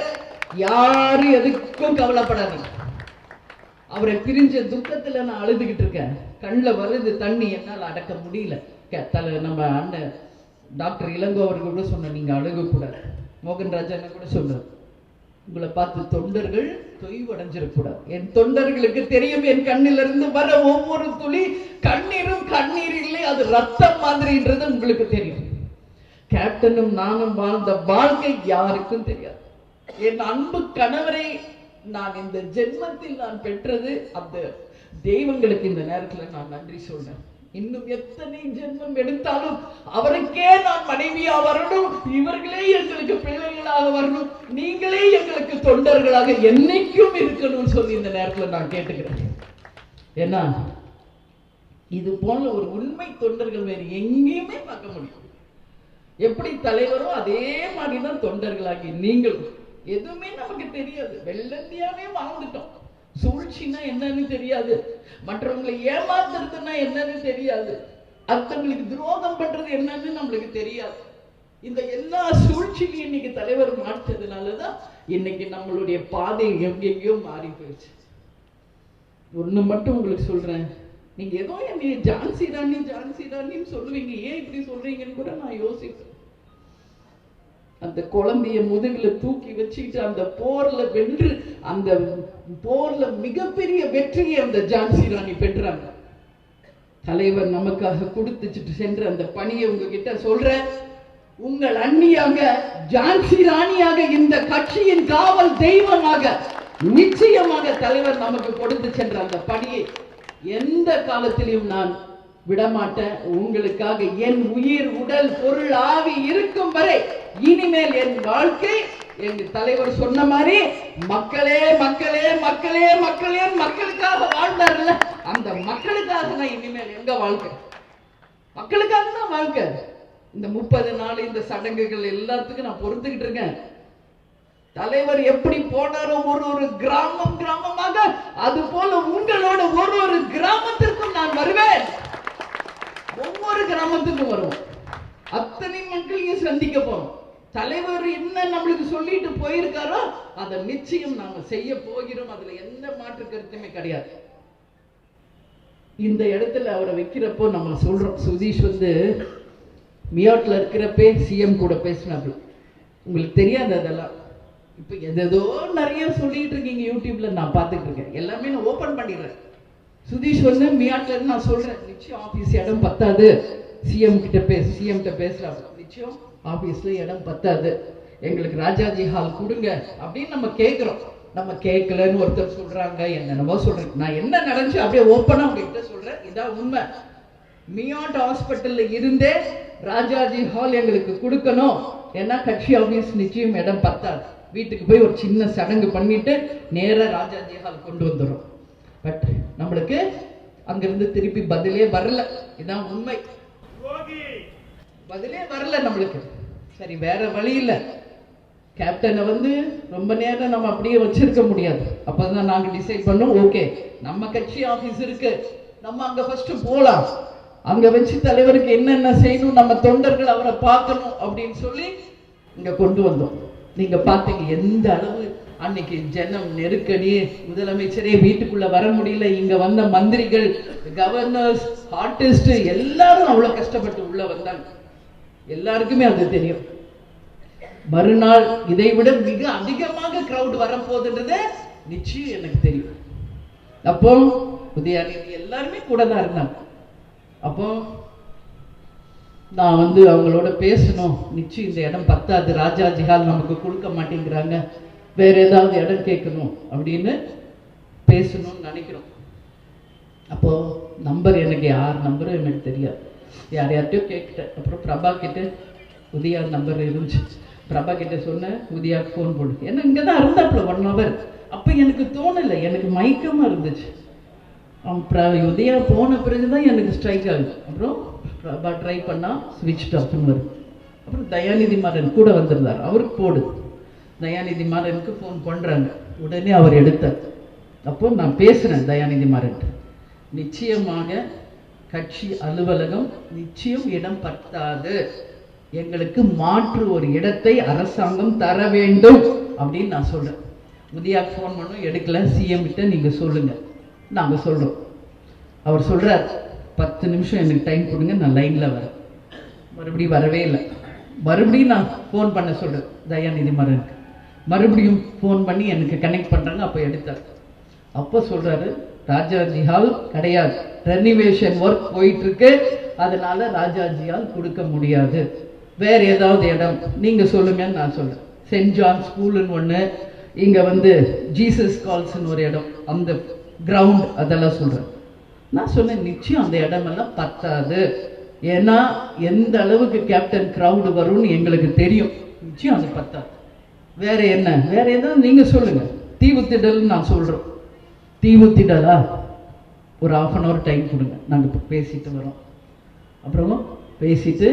யாரும் எதுக்கும் கவலைப்படாதீங்க. அவரை பிரிஞ்ச துக்கத்துல நான் அழுதுகிட்டு இருக்கேன். கண்ணில் வருது தண்ணி, என்னால் அடக்க முடியல. நம்ம அண்ணன் டாக்டர் இளங்கோ அவர்கள் கூட சொன்ன, நீங்க அழுக கூடாது. மோகன்ராஜன் கூட சொன்னார், உங்களை பார்த்து தொண்டர்கள் தொய்வடைஞ்சிடக்கூடாது. என் தொண்டர்களுக்கு தெரியும், என் கண்ணிலிருந்து வர ஒவ்வொரு துளி கண்ணீரும் கண்ணீர் இல்லை, அது ரத்தம் மாதிரின்றது உங்களுக்கு தெரியும். கேப்டனும் நானும் வாழ்ந்த வாழ்க்கை யாருக்கும் தெரியாது. என் அன்பு கணவரை நான் இந்த ஜென்மத்தில் நான் பெற்றது அந்த தெய்வங்களுக்கு இந்த நேரத்தில் நான் நன்றி சொல்றேன். இன்னும் எத்தனை ஜென்மம் எடுத்தாலும் அவருக்கே நான் மனைவியா வரணும், இவர்களே எங்களுக்கு பிள்ளைகளாக வரணும், நீங்களே எங்களுக்கு தொண்டர்களாக என்னைக்கும் இருக்கணும்னு சொல்லி இந்த நேரத்தில் நான் கேட்டுக்கிறேன். ஏன்னா இது போல ஒரு உண்மை தொண்டர்கள் வேறு எங்கேயுமே பார்க்க முடியும். எப்படி தலைவரோ அதே மாதிரிதான் தொண்டர்களாகி நீங்களும். எதுவுமே நமக்கு தெரியாது, வெள்ளந்தியாவே வாழ்ந்துட்டோம். சூழ்ச்சின்னா என்னன்னு தெரியாது, மற்றவங்களை ஏமாத்துறதுன்னா என்னன்னு தெரியாது, அடுத்தவங்களுக்கு துரோகம் பண்றது என்னன்னு நம்மளுக்கு தெரியாது. இந்த எல்லா சூழ்ச்சியும் இன்னைக்கு தலைவர் மாற்றதுனாலதான் இன்னைக்கு நம்மளுடைய பாதை எங்கெங்கயோ மாறி போயிடுச்சு. ஒண்ணு மட்டும் உங்களுக்கு சொல்றேன், நீங்க ஏதோ என்னைய ஜான்சி ராணின்னு சொல்லுவீங்க, ஏன் இப்படி சொல்றீங்கன்னு கூட நான் யோசிப்பேன். அந்த குழந்தைய முதுகுல தூக்கி வச்சுக்கிட்டு அந்த போர்ல வென்று, அந்த போர்ல மிகப்பெரிய வெற்றியை அந்த ஜான்சி ராணி பெற்றாங்க. தலைவர் நமக்காக கொடுத்துட்டு சென்ற அந்த பணியை உங்ககிட்ட சொல்றேன். உங்கள் அண்ணியாக, ஜான்சி ராணியாக, இந்த கட்சியின் காவல் தெய்வமாக நிச்சயமாக தலைவர் நமக்கு கொடுத்து சென்ற அந்த பணியை எந்த காலத்திலும் நான் விடமாட்டேன். உங்களுக்காக என் உயிர், உடல், பொருள், ஆவி இருக்கும் வரை இனிமேல் என் வாழ்க்கை எங்க தலைவர் சொன்ன மாதிரி மக்களே மக்களே மக்களே மக்களே மக்களுக்காக வாழ்ந்தார்ல, அந்த மக்களுக்காக தான் இனிமேல் எங்க வாழ்க்கை. மக்களுக்காக தான் வாழ்க்கை. இந்த 30 நாள் இந்த சடங்குகள் எல்லாத்துக்கும் நான் பொறுத்துக்கிட்டு இருக்கேன். தலைவர் எப்படி போனாரோ ஒரு கிராமமாக, அது போல உங்களோட ஒரு கிராமத்திற்கும் நான் வருவேன். ஒவ்வொரு கிராமத்துக்கும் வருவோம். அத்தனை மக்களையும் சந்திக்க போறோம். தலைவர் என்ன நம்மளுக்கு சொல்லிட்டு போயிருக்காரோ அதை நிச்சயம் நாம செய்ய போகிறோம். அதுல எந்த மாற்று கருத்துமே கிடையாது. இந்த இடத்துல அவரை வைக்கிறப்போ நம்ம சொல்றோம், சுதீஷ் மியாட்ல இருக்கிறப்பே சிஎம் கூட பேசினாப்ல. உங்களுக்கு தெரியாது அதெல்லாம். இப்ப எதோ நிறைய சொல்லிட்டு இருக்கீங்க யூடியூப்ல, நான் பார்த்துட்டு இருக்கேன். எல்லாமே நான் ஓபன் பண்ணிடுறேன். சுதீஷ் மியாட்ல நான் சொல்றேன், நிச்சயம் ஆபீஸ் இடம் பத்தாது, சிஎம் கிட்ட பேசுறாங்க. நிச்சயம் ஆபீஸ்ல இடம் பத்தாது, எங்களுக்கு ராஜாஜி ஹால் கொடுங்க அப்படின்னு நம்ம கேட்கிறோம். நம்ம கேட்கலன்னு ஒருத்தர் சொல்றாங்க, என்னென்னமோ சொல்றேன். நான் என்ன நடந்துச்சு அப்படியே ஓப்பனா உங்ககிட்ட சொல்றேன். இதான் உண்மை. மியாட் ஹாஸ்பிட்டல்ல இருந்தே ராஜாஜி ஹால் எங்களுக்கு கொடுக்கணும், ஏன்னா கட்சி ஆபீஸ் நிச்சயம் இடம் பத்தாது. வீட்டுக்கு போய் ஒரு சின்ன சடங்கு பண்ணிட்டு நேரா ராஜாஜி ஹால் கொண்டு வந்துடும். பட் நம்மளுக்கு அங்கிருந்து திருப்பி பதிலே வரல. இதான் உண்மை. பதிலே வரல நம்மளுக்கு. சரி, வேற வழி இல்ல. கேப்டனை ரொம்ப நேரம் நம்ம அப்படியே வச்சிருக்க முடியாது. அப்பதான் நாங்க டிசைட் பண்ணோம், ஓகே நம்ம கட்சி ஆபீஸ் இருக்கு, நம்ம அங்க ஃபர்ஸ்ட் போலாம், அங்க வச்சு தலைவருக்கு என்னென்ன செய்யணும், நம்ம தொண்டர்கள் அவரை பார்க்கணும் அப்படின்னு சொல்லி இங்க கொண்டு வந்தோம். நீங்க பாத்தீங்க எந்த அளவு அன்னைக்கு ஜனம் நெருக்கடி. முதலமைச்சரே வீட்டுக்குள்ள வர முடியல. இங்க வந்த மந்திரிகள், கவர்னர்ஸ், ஆர்டிஸ்ட் எல்லாரும் அவ்வளவு கஷ்டப்பட்டு உள்ள வந்தாங்க. எல்லாருக்குமே அது தெரியும். மறுநாள் இதை விட மிக அதிகமாக கிரவுட் வரப்போகுதுன்றது நிச்சயம் எனக்கு தெரியும். அப்போ உதயாநிதி எல்லாருமே கூட தான் இருந்தாங்க. அப்போ நான் அவங்களோட பேசணும், நிச்சயம் இந்த இடம் பத்தாது, ராஜாஜி ஹால் நமக்கு கொடுக்க மாட்டேங்கிறாங்க, வேற ஏதாவது இடம் கேட்கணும் அப்படின்னு பேசணும்னு நினைக்கிறோம். அப்போ நம்பர் எனக்கு யார் நம்பரும் எனக்கு தெரியாது, யார்கிட்டயோ கேட்கிட்டேன். அப்புறம் பிரபா கிட்ட உதயா நம்பர் இருந்துச்சு. பிரபா கிட்ட சொன்னேன், உதயாவுக்கு ஃபோன் போடு. ஏன்னா இங்கே தான் இருந்தாப்புல 1 hour. அப்போ எனக்கு தோணலை, எனக்கு மயக்கமாக இருந்துச்சு. உதயா போன பிறகுதான் எனக்கு ஸ்ட்ரைக் ஆகுது. அப்புறம் பிரபா ட்ரை பண்ணால் ஸ்விட்ச் ஆஃப்னு வருது. அப்புறம் தயாநிதி மாறன் கூட வந்திருந்தார், அவருக்கு போடு. தயாநிதி மாறனுக்கு ஃபோன் பண்ணுறாங்க, உடனே அவர் எடுத்தார். அப்போ நான் பேசுகிறேன் தயாநிதி மாறன், நிச்சயமாக கட்சி அலுவலகம் நிச்சயம் இடம் பத்தாது, எங்களுக்கு மாற்று ஒரு இடத்தை அரசாங்கம் தர வேண்டும் அப்படின்னு நான் சொல்கிறேன். உதயாக்கு ஃபோன் பண்ணும், எடுக்கல. சிஎம் கிட்ட நீங்கள் சொல்லுங்கள், நாங்கள் சொல்கிறோம். அவர் சொல்கிறார், 10 நிமிஷம் எனக்கு டைம் கொடுங்க, நான் லைனில் வரேன். மறுபடியும் வரவே இல்லை. மறுபடியும் நான் ஃபோன் பண்ண சொல்கிறேன் தயாநிதி மாறனுக்கு. மறுபடியும் ஃபோன் பண்ணி எனக்கு கனெக்ட் பண்ணுறாங்க. அப்போ எடுத்தார். அப்போ சொல்கிறாரு, ராஜாஜி ஹால் கிடையாது, ரெனிவேஷன் ஒர்க் போயிட்டுருக்கு, அதனால ராஜாஜி ஹால் கொடுக்க முடியாது, வேற ஏதாவது இடம் நீங்கள் சொல்லுங்கன்னு நான் சொல்கிறேன். சென்ட் ஜான் ஸ்கூலுன்னு ஒன்று, இங்கே ஜீசஸ் கால்ஸ்ன்னு ஒரு இடம், அந்த கிரவுண்ட், அதெல்லாம் சொல்கிறேன். நான் சொன்னேன், நிச்சயம் அந்த இடமெல்லாம் பத்தாது, ஏன்னா எந்த அளவுக்கு கேப்டன் க்ரௌடு வரும்னு எங்களுக்கு தெரியும், நிச்சயம் அது பத்தாது. வேற என்ன, வேற ஏதாவது நீங்கள் சொல்லுங்கள். தீவுத்திடல்னு நான் சொல்கிறோம். தீவுத்திடலா, ஒரு 1/2 hour டைம் கொடுங்க, நாங்கள் இப்போ பேசிட்டு வரோம். அப்புறம் பேசிட்டு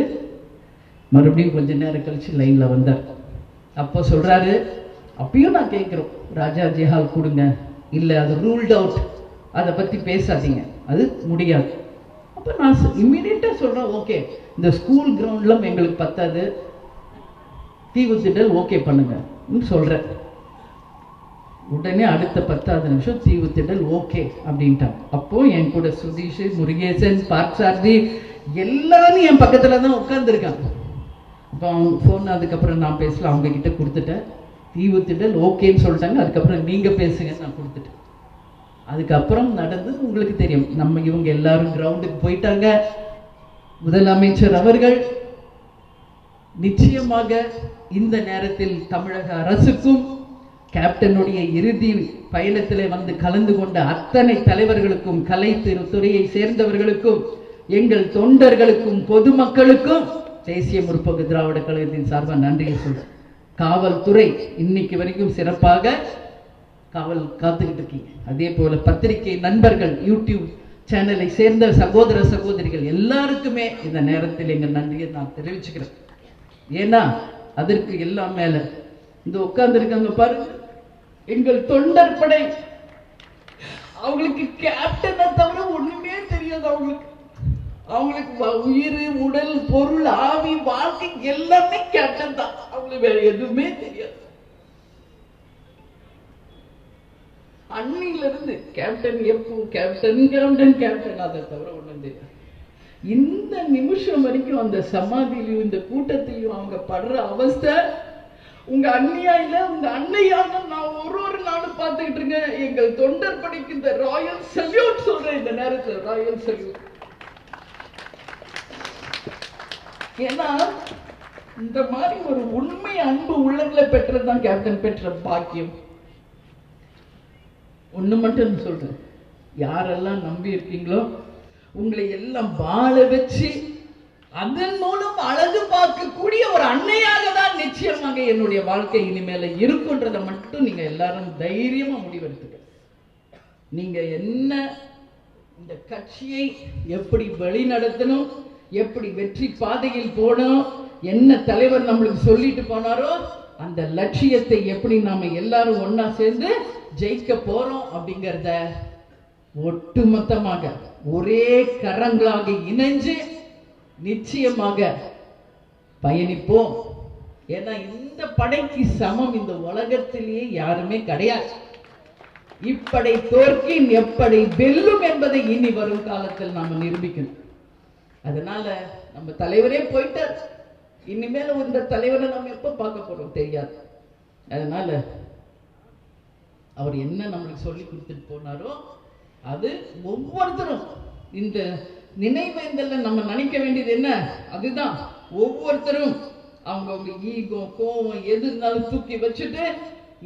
மறுபடியும் கொஞ்சம் நேரம் கழிச்சு லைனில் வந்தார். அப்போ சொல்கிறாரு, அப்பயும் நான் கேட்குறோம், ராஜாஜி ஹால் கொடுங்க, இல்லை அது ரூல்ட் அவுட், அதை பற்றி பேசாதீங்க, அது முடியாது. அப்போ நான் இம்மீடியட்டாக சொல்கிறேன், ஓகே இந்த ஸ்கூல் கிரவுண்ட்லாம் எங்களுக்கு பத்தாது, தீவுத்திடல் ஓகே பண்ணுங்கன்னு சொல்கிறேன். உடனே அடுத்த 10வது நிமிஷம் தீவுத்திடல் ஓகே அப்படின்ட்டாங்க. அப்போது என் கூட சுதீஷ், முருகேசன், பார்சாரதி எல்லாரும் என் பக்கத்தில் தான் உட்காந்துருக்காங்க. அப்போ அவங்க ஃபோன் அதுக்கப்புறம் நான் பேசல, அவங்க கிட்ட கொடுத்துட்டேன். தீவுத்திடல் ஓகேன்னு சொல்லிட்டாங்க. அதுக்கப்புறம் நீங்கள் பேசுங்கன்னு நான் கொடுத்துட்டேன். அதுக்கப்புறம் நடந்தது உங்களுக்கு தெரியும். இவங்க எல்லாரும் கிரவுண்டுக்கு போயிட்டாங்க. முதலமைச்சர் அவர்கள் நிச்சயமாக இந்த நேரத்தில் தமிழக அரசுக்கும் கேப்டனுடைய இறுதி பயணத்தில் கலந்து கொண்ட அத்தனை தலைவர்களுக்கும், கலைத்துறையை சேர்ந்தவர்களுக்கும், எங்கள் தொண்டர்களுக்கும், பொதுமக்களுக்கும் தேசிய முற்போக்கு திராவிட கழகத்தின் சார்பாக நன்றியை சொல்றேன். காவல்துறை இன்னைக்கு வரைக்கும் சிறப்பாக காவல் காத்துக்கிட்டு இருக்கீங்க. அதே போல பத்திரிகை நண்பர்கள், யூடியூப் சேனலை சேர்ந்த சகோதர சகோதரிகள் எல்லாருக்குமே இந்த நேரத்தில் எங்கள் நன்றியை நான் தெரிவிச்சுக்கிறேன். ஏன்னா அதற்கு எல்லாம் மேல இந்த உட்கார்ந்து இருக்காங்க பாருங்க, எங்கள் தொண்டர் படை. அவங்களுக்கு கேப்டனை தவிர ஒண்ணுமே தெரியாது. அவங்களுக்கு உயிர், உடல், பொருள், ஆவி, வாழ்க்கை எல்லாமே கேப்டன் தான். அவங்களுக்கு வேற எதுவுமே தெரியாது. அன்னில இருந்து கேப்டன் எப்போ கேப்டன் கேப்டன் கேப்டன், அதை தவிர ஒண்ணும் தெரியாது. இந்த நிமிஷம் வரைக்கும் அந்த சமாதியிலையும் இந்த கூட்டத்திலையும் அவங்க படுற அவஸ்தை உங்க அண்ணியா இல்ல, உங்க அண்ணையாக நான் ஒரு நாளும் பார்த்துக்கிட்டு இருக்கேன். எங்கள் தொண்டர் படைக்கு இந்த ராயல் சல்யூட் சொல்றேன் இந்த நேரத்தில், ராயல் சல்யூட். ஏன்னா இந்த மாதிரி ஒரு உண்மை அன்பு உள்ளங்களை பெற்றதுதான் கேப்டன் பெற்ற பாக்கியம். ஒண்ணு மட்டும் சொல்றேன், யாரெல்லாம் நம்பி இருக்கீங்களோ உங்களை எல்லாம் வாழ வச்சு அதன் மூலம் அழகு பார்க்கக்கூடிய ஒரு அன்னையாக தான் நிச்சயமாக என்னுடைய வாழ்க்கை இனிமேல இருக்குன்றதை மட்டும் நீங்க எல்லாரும் தைரியமா முடிவெடுத்துக்க. நீங்க என்ன இந்த கட்சியை எப்படி வழி நடத்தணும், எப்படி வெற்றி பாதையில் போனோம், என்ன தலைவர் நம்மளுக்கு சொல்லிட்டு போனாரோ அந்த லட்சியத்தை எப்படி நாம எல்லாரும் ஒன்னா சேர்ந்து ஜெயிக்க போறோம் அப்படிங்கிறத ஒட்டுமொத்தமாக ஒரே கரங்களாக இணைஞ்சு நிச்சயமாக பயணிப்போம். ஏன்னா இந்த படைக்கு சமம் இந்த உலகத்திலேயே யாருமே கிடையாது. இப்படை தோற்கின் எப்படை வெல்லும் என்பதை இனி வரும் காலத்தில் நாம நிரூபிக்கணும். அதனால நம்ம தலைவரே போயிட்டார், இனிமேல இந்த தலைவரை நம்ம எப்ப பார்க்க போறோம் தெரியாது. அதனால அவர் என்ன நம்மளுக்கு சொல்லி கொடுத்துட்டு போனாரோ அது ஒவ்வொருத்தரும் இந்த நினைவேந்தல்ல நம்ம நினைக்க வேண்டியது என்ன, அதுதான் ஒவ்வொருத்தரும் அவங்க ஈகோ கோவம் எது இருந்தாலும் தூக்கி வச்சுட்டு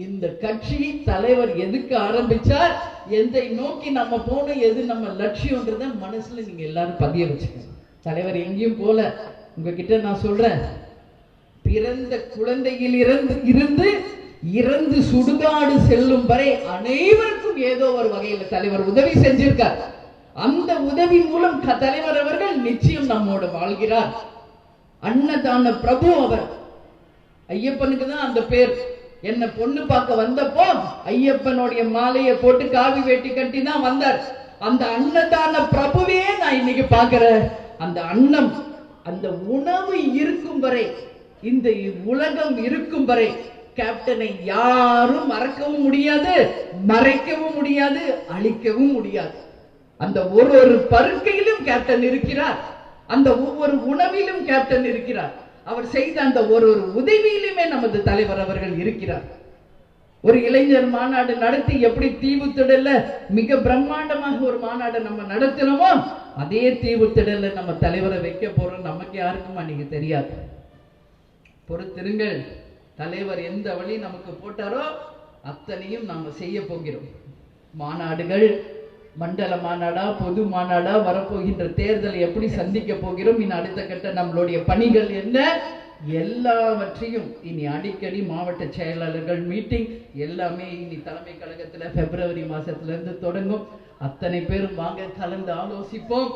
இந்த கட்சி தலைவர் எதுக்கு ஆரம்பிச்சார், எதை நோக்கி நம்ம போகணும், எது நம்ம லட்சியம்ன்றத மனசுல நீங்க எல்லாரும் பதிய வச்சுக்கணும். தலைவர் எங்கேயும் போல. உங்ககிட்ட நான் சொல்றேன், பிறந்த குழந்தையில் இருந்து இறந்து சுடுகாடு செல்லும் வரை அனைவருக்கும் ஏதோ ஒரு வகையில தலைவர் உதவி செஞ்சிருக்கார். அந்த உதவி மூலம் தலைவர் அவர்கள் நிச்சயம் நம்மோட வாழ்கிறார். அன்னதான பிரபு அவர். ஐயப்பனுக்கு தான் அந்த பேர். என்ன பொண்ணு பார்க்க வந்தப்போ ஐயப்பனுடைய மாலையை போட்டு காவி வேட்டி கட்டி தான் வந்தார். அந்த அன்னதான பிரபுவே நான் இன்னைக்கு பார்க்கிறேன். அந்த அன்னம், அந்த உணவு இருக்கும் வரை, இந்த உலகம் இருக்கும் வரை கேப்டனை யாரும் மறக்கவும் முடியாது, மறைக்கவும் முடியாது, அழிக்கவும் முடியாது. அந்த ஒரு பருக்கையிலும் கேப்டன் இருக்கிறார். அந்த ஒவ்வொரு உணவிலும் கேப்டன் இருக்கிறார். அவர் செய்த அந்த ஒரு உதவியிலுமே நமது தலைவர் அவர்கள் இருக்கிறார். ஒரு இளைஞர் மாநாடு நடத்தி எப்படி தீவுத்திடல்ல மிக பிரம்மாண்டமாக ஒரு மாநாடு நம்ம நடத்தினோமோ, அதே தீவுத்திடல்ல நம்ம தலைவரை வைக்க போறோம். நமக்கு யாருக்கும் அன்னைக்கு தெரியாது. பொறுத்திருங்கள். தலைவர் எந்த வழி நமக்கு போட்டாரோ அத்தனையும் நாம செய்ய போகிறோம். மாநாடுகள், மண்டல மாநாடா, பொது மாநாடா, வரப்போகின்ற தேர்தலை எப்படி சந்திக்க போகிறோம், இனி அடுத்த கட்ட நம்மளுடைய பணிகள் என்ன, எல்லாவற்றையும் இனி அடிக்கடி மாவட்ட செயலாளர்கள் மீட்டிங் எல்லாமே இனி தலைமை கழகத்துல பிப்ரவரி மாசத்துல இருந்து தொடங்கும். அத்தனை பேரும் வாங்க கலந்து ஆலோசிப்போம்.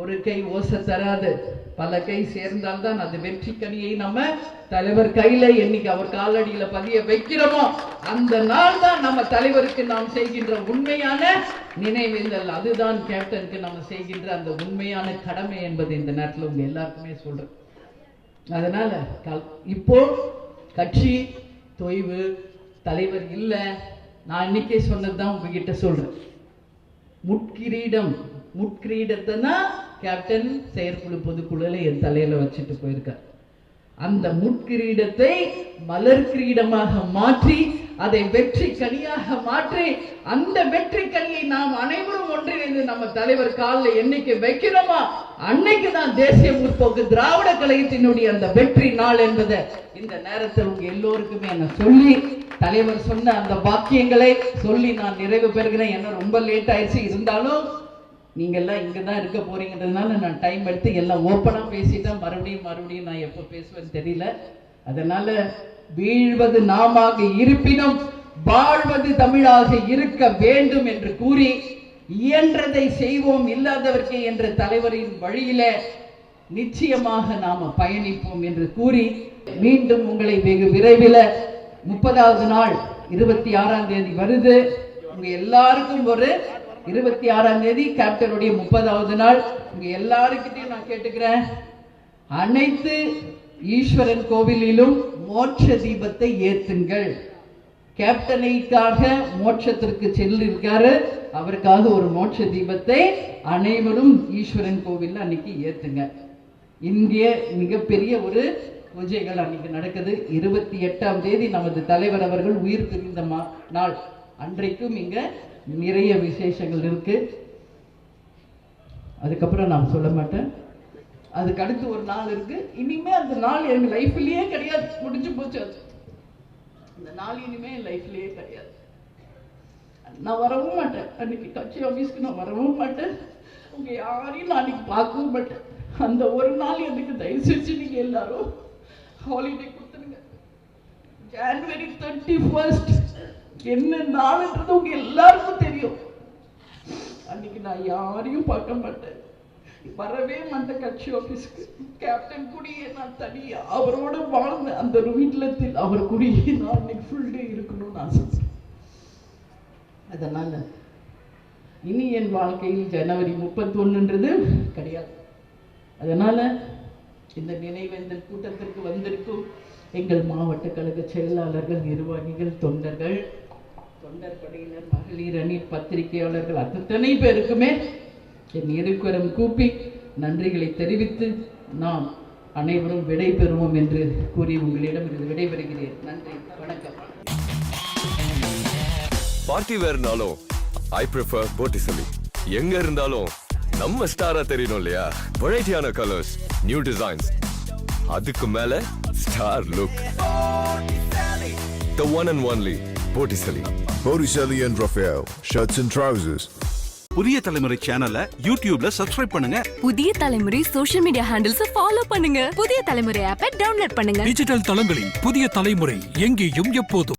ஒரு கை ஓசை தராது, பல கை சேர்ந்தால்தான் அது வெற்றி கனியை நம்ம தலைவர் கையில என்னைக்கு அவர் காலடியில பதிய வைக்கிறோமோ அந்த நாள் தான் நம்ம தலைவருக்கு நாம் செய்கின்ற உண்மையான நினைவேந்தல். அதுதான் கேப்டனுக்கு நம்ம செய்கின்ற அந்த உண்மையான கடமை என்பது இந்த நேரத்தில் உங்க எல்லாருக்குமே சொல்றேன். அதனால இப்போ கட்சி தொய்வு, தலைவர் இல்ல, நான் இன்னைக்கே சொன்னதுதான் உங்ககிட்ட சொல்றேன். முட்கிரீடத்தை தான் கேப்டன் செயற்குழு பொதுக்குழுல என் தலையில வச்சுட்டு போயிருக்கார். அந்த முட்கிரீடத்தை மலர் கிரீடமாக மாற்றி, அதை வெற்றி கனியாக மாற்றி, அந்த வெற்றி கனியை நாம் அனைவரும் ஒன்றிணைந்து நம்ம தலைவர் காலில் என்னைக்கு வைக்கிறோமா அன்னைக்கு தான் தேசிய முற்போக்கு திராவிட கழகத்தினுடைய அந்த வெற்றி நாள் என்பதை இந்த நேரத்தில் உங்க எல்லோருக்குமே நான் சொல்லி, தலைவர் சொன்ன அந்த வாக்கியங்களை சொல்லி நான் நிறைவு பெறுகிறேன். என்ன ரொம்ப லேட் ஆயிடுச்சு, இருந்தாலும் நீங்க எல்லாம் இங்கதான் இருக்க போறீங்கன்றதுனால நான் டைம் எடுத்து எல்லாம் ஓப்பனா பேசிட்டேன். மறுபடியும் நான் எப்ப பேசுவேன்னு தெரியல. அதனால வீழ்வது நாமாக இருப்பினும் வாழ்வது தமிழாக இருக்க வேண்டும் என்று கூறி, இயன்றதை செய்வோம் இல்லாதவர்க்கே என்ற தலைவரின் வழியில நிச்சயமாக நாம பயணிப்போம் என்று கூறி, மீண்டும் உங்களை வெகு விரைவில் 30வது நாள் 26ஆம் தேதி வருது. உங்க எல்லாருக்கும் ஒரு 26ஆம் தேதி கேப்டனுடைய 30வது நாள். உங்க எல்லாருக்கிட்டையும் நான் கேட்டுக்கிறேன், அனைத்து ஈஸ்வரன் கோவிலிலும் மோட்ச தீபத்தை ஏத்துங்கள். கேப்டனைக்காக மோட்சத்திற்கு செல்லிருக்காரு, அவருக்காக ஒரு மோட்ச தீபத்தை அனைவரும் ஈஸ்வரன் கோவில் அன்னைக்கு ஏத்துங்க. இங்கே மிகப்பெரிய ஒரு பூஜைகள் அன்னைக்கு நடக்குது. 28ஆம் தேதி நமது தலைவர் அவர்கள் உயிர் பிரிந்த நாள். அன்றைக்கும் இங்க நிறைய விசேஷங்கள் இருக்கு. அதுக்கப்புறம் நான் சொல்ல மாட்டேன். அதுக்கு அடுத்து ஒரு நாள் இருக்கு. இனிமே அந்த நாள் எங்க லைஃப்லயே கிடையாது, முடிஞ்சு போச்சு. அந்த நாள் இனிமே என் லைஃப்லயே கிடையாது. நான் வரவும் மாட்டேன் அன்னைக்கு கட்சி ஆபீஸ்க்கு. நான் வரவும் மாட்டேன். உங்க யாரையும் நான் அன்னைக்கு பார்க்கவும் மாட்டேன். அந்த ஒரு நாள் எனக்கு தயவு செஞ்சு நீங்க எல்லாரும் ஹாலிடே கொடுத்துருங்க. ஜனவரி 31 என்ன நாள்ன்றது உங்க எல்லாருக்கும் தெரியும். அன்னைக்கு நான் யாரையும் பார்க்க மாட்டேன், வரவே மாட்டேன் கட்சி ஆபீஸ்க்கு. கேப்டன் கூடியே நான் தனியா அவரோட வாழ்ந்த அந்த வீட்டில் அவர் கூடியே நான் அன்னைக்கு ஃபுல் டே இருக்கணும்னு ஆசைப்பட்டேன். அதனால இனி என் வாழ்க்கையில் ஜனவரி 31ன்றது கிடையாது. அதனால இந்த நினைவேந்தல் கூட்டத்திற்கு வந்திருக்கும் எங்கள் மாவட்ட கழக செயலாளர்கள், நிர்வாகிகள், தொண்டர்கள், தொண்டர் படையினர், மகளிர் அணி, பத்திரிகையாளர்கள் அத்தனை பேருக்குமே என் இருக்கரம் கூப்பி நன்றிகளை தெரிவித்து நாம் அனைவரும் விடைபெறுவோம் என்று கூறி உங்களிடம் இருந்து விடைபெறுகிறேன். நன்றி, வணக்கம். பார்ட்டி வேர்னாலும் I prefer Botticelli. எங்க இருந்தாலும் நம்ம ஸ்டாரா தெரியணும் இல்லையா? வெரைட்டியான கலர்ஸ், நியூ டிசைன்ஸ், அதுக்கு மேல star look. The one and only Botticelli. Botticelli and Raphael, shirts and trousers. புதிய தலைமுறை சேனலை யூடியூப்ல சப்ஸ்கிரைப் பண்ணுங்க. புதிய தலைமுறை சோஷியல் மீடியா ஹேண்டில்ஸ் ஃபாலோ பண்ணுங்க. புதிய தலைமுறை ஆப்பை டவுன்லோட் பண்ணுங்க. டிஜிட்டல் தளங்களில் புதிய தலைமுறை எங்கேயும் எப்போதும்.